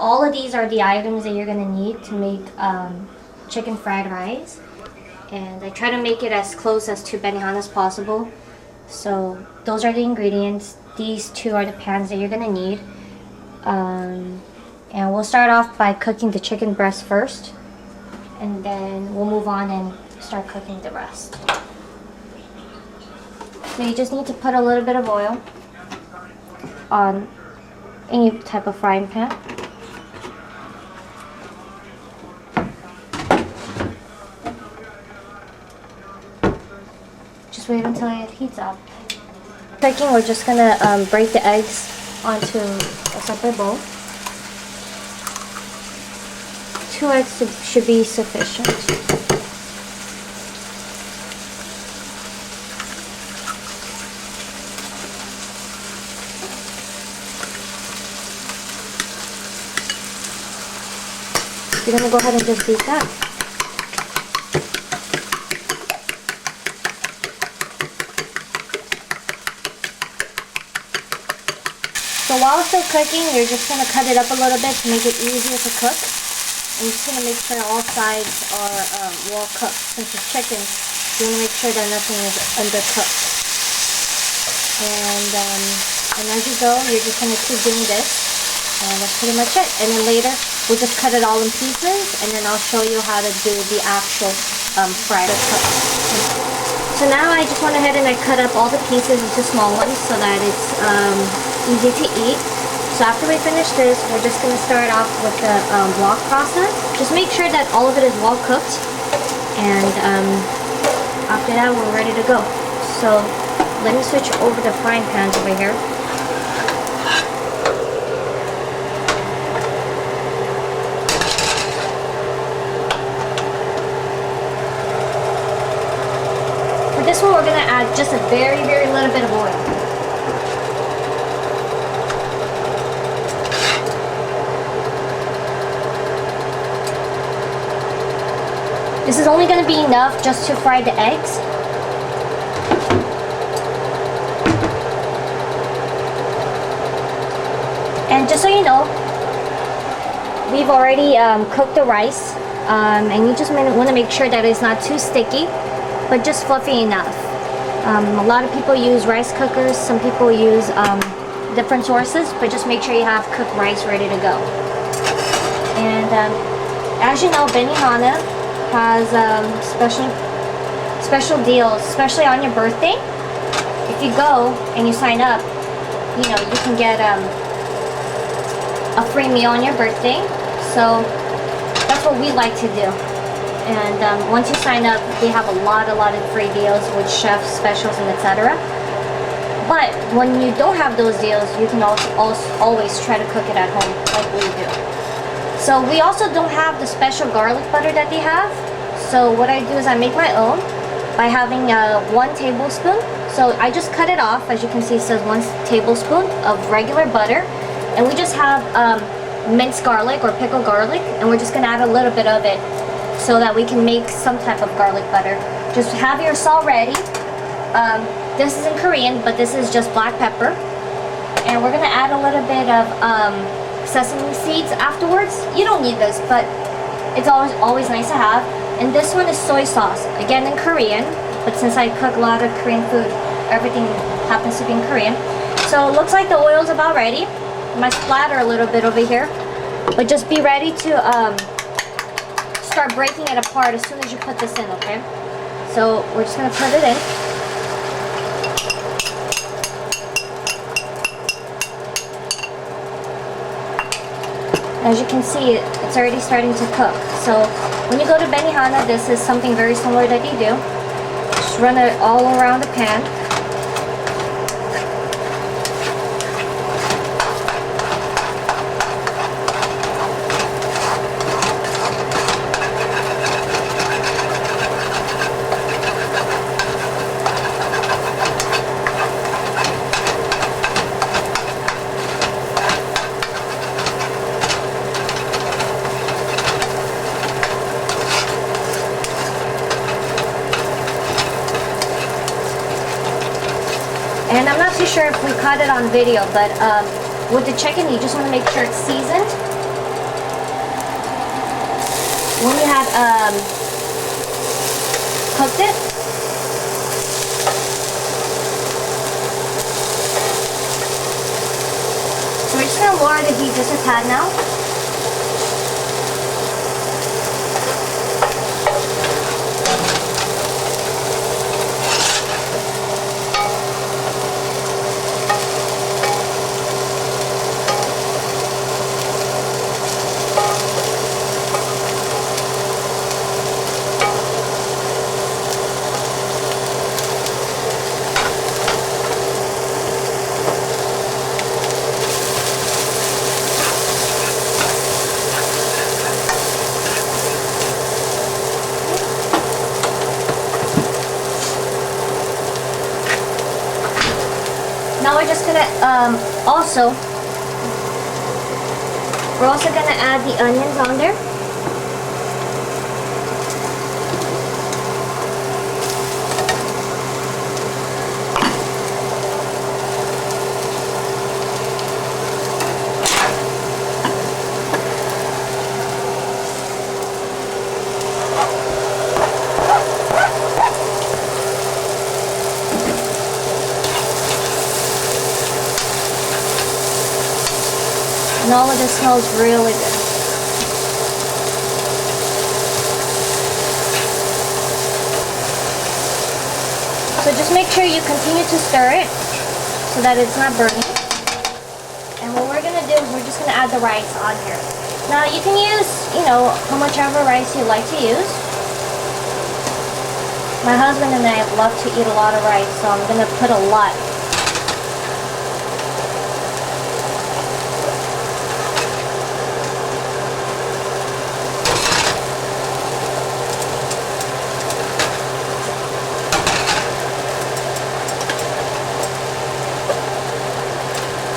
all of these are the items that you're gonna need to make chicken fried rice. And I try to make it as close as to Benihana as possible. So those are the ingredients. These two are the pans that you're gonna need. And we'll start off by cooking the chicken breast first, and then we'll move on and start cooking the rest. So you just need to put a little bit of oil on any type of frying pan. Just wait until it heats up. Cooking, we're just gonna break the eggs onto a separate bowl. 2 eggs should be sufficient. You're gonna go ahead and just beat that. So while it's still cooking, you're just going to cut it up a little bit to make it easier to cook. And you're just going to make sure all sides are well cooked. Since it's chicken, you want to make sure that nothing is undercooked. And as you go, you're just going to keep doing this. And that's pretty much it. And then later, we'll just cut it all in pieces. And then I'll show you how to do the actual fried cook. So now I just went ahead and I cut up all the pieces into small ones so that it's easy to eat. So after we finish this, we're just going to start off with the wok process. Just make sure that all of it is well cooked, and after that we're ready to go. So let me switch over the frying pans over here. For this one, we're going to add just a very little bit of oil. This is only going to be enough just to fry the eggs. And just so you know, we've already cooked the rice, and you just want to make sure that it's not too sticky, but just fluffy enough. A lot of people use rice cookers, some people use different sources, but just make sure you have cooked rice ready to go. And as you know, Benihana has special deals, especially on your birthday. If you go and you sign up, you know, you can get a free meal on your birthday. So that's what we like to do. And once you sign up, they have a lot of free deals with chef specials and etc. But when you don't have those deals, you can also always try to cook it at home like we do. So we also don't have the special garlic butter that they have. So what I do is I make my own by having 1 tablespoon. So I just cut it off. As you can see, it says 1 tablespoon of regular butter. And we just have minced garlic or pickled garlic. And we're just going to add a little bit of it so that we can make some type of garlic butter. Just have your salt ready. This is in Korean, but this is just black pepper. And we're going to add a little bit of sesame seeds afterwards. You don't need this, but it's always nice to have. And this one is soy sauce, again in Korean, but since I cook a lot of Korean food, everything happens to be in Korean. So it looks like the oil's about ready. It might splatter a little bit over here, but just be ready to start breaking it apart as soon as you put this in, okay? So we're just gonna put it in. As you can see, it's already starting to cook. So when you go to Benihana, this is something very similar that they do. Just run it all around the pan. And I'm not too sure if we caught it on video, but with the chicken, you just want to make sure it's seasoned. when we had cooked it. So we're just gonna lower the heat just a tad now. Now we're just gonna we're also gonna add the onions on there. And all of this smells really good. So just make sure you continue to stir it so that it's not burning. And what we're gonna do is we're just gonna add the rice on here. Now you can use, how much ever rice you like to use. My husband and I love to eat a lot of rice, so I'm gonna put a lot.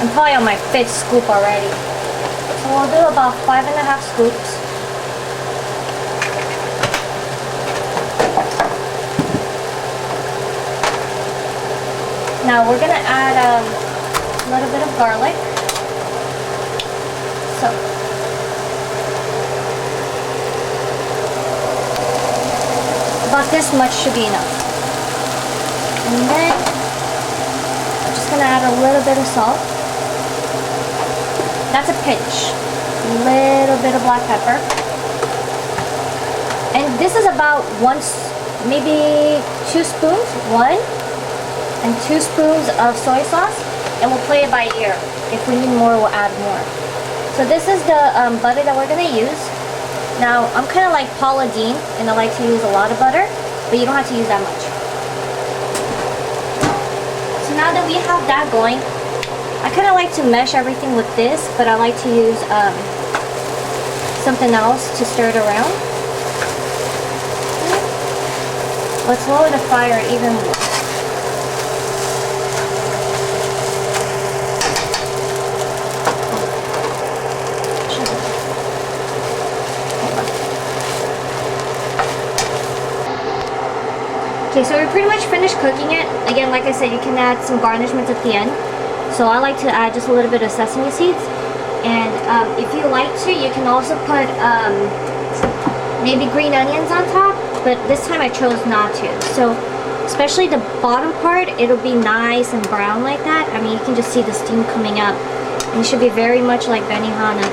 I'm probably on my 5th scoop already. So we'll do about 5.5 scoops. Now we're gonna add a little bit of garlic. So about this much should be enough. And then I'm just gonna add a little bit of salt. That's a pinch. A little bit of black pepper. And this is about maybe 2 spoons. 1 and 2 spoons of soy sauce. And we'll play it by ear. If we need more, we'll add more. So this is the butter that we're going to use. Now, I'm kind of like Paula Deen, and I like to use a lot of butter, but you don't have to use that much. So now that we have that going, I kind of like to mesh everything with this, but I like to use something else to stir it around. Let's lower the fire even more. Okay, so we're pretty much finished cooking it. Again, like I said, you can add some garnishments at the end. So I like to add just a little bit of sesame seeds. And if you like to, you can also put maybe green onions on top. But this time I chose not to. So especially the bottom part, it'll be nice and brown like that. I mean, you can just see the steam coming up. And it should be very much like Benihana.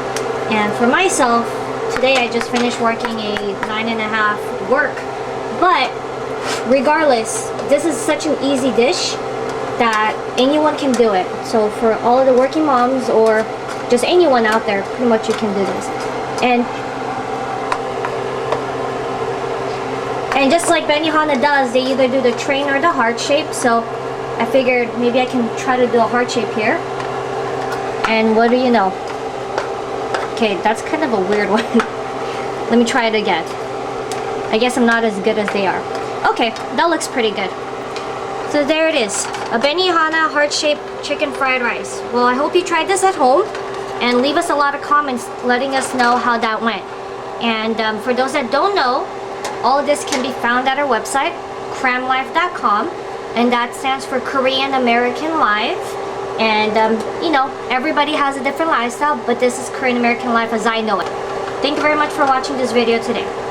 And for myself, today I just finished working a 9.5 work. But regardless, this is such an easy dish that anyone can do it. So for all of the working moms or just anyone out there, pretty much you can do this. And just like Benihana does, they either do the train or the heart shape. So I figured maybe I can try to do a heart shape here. And what do you know? Okay, that's kind of a weird one. Let me try it again. I guess I'm not as good as they are. Okay, that looks pretty good. So there it is, a Benihana heart-shaped chicken fried rice. Well, I hope you tried this at home and leave us a lot of comments letting us know how that went. And for those that don't know, all of this can be found at our website, cramlife.com, and that stands for Korean American Life. And everybody has a different lifestyle, but this is Korean American Life as I know it. Thank you very much for watching this video today.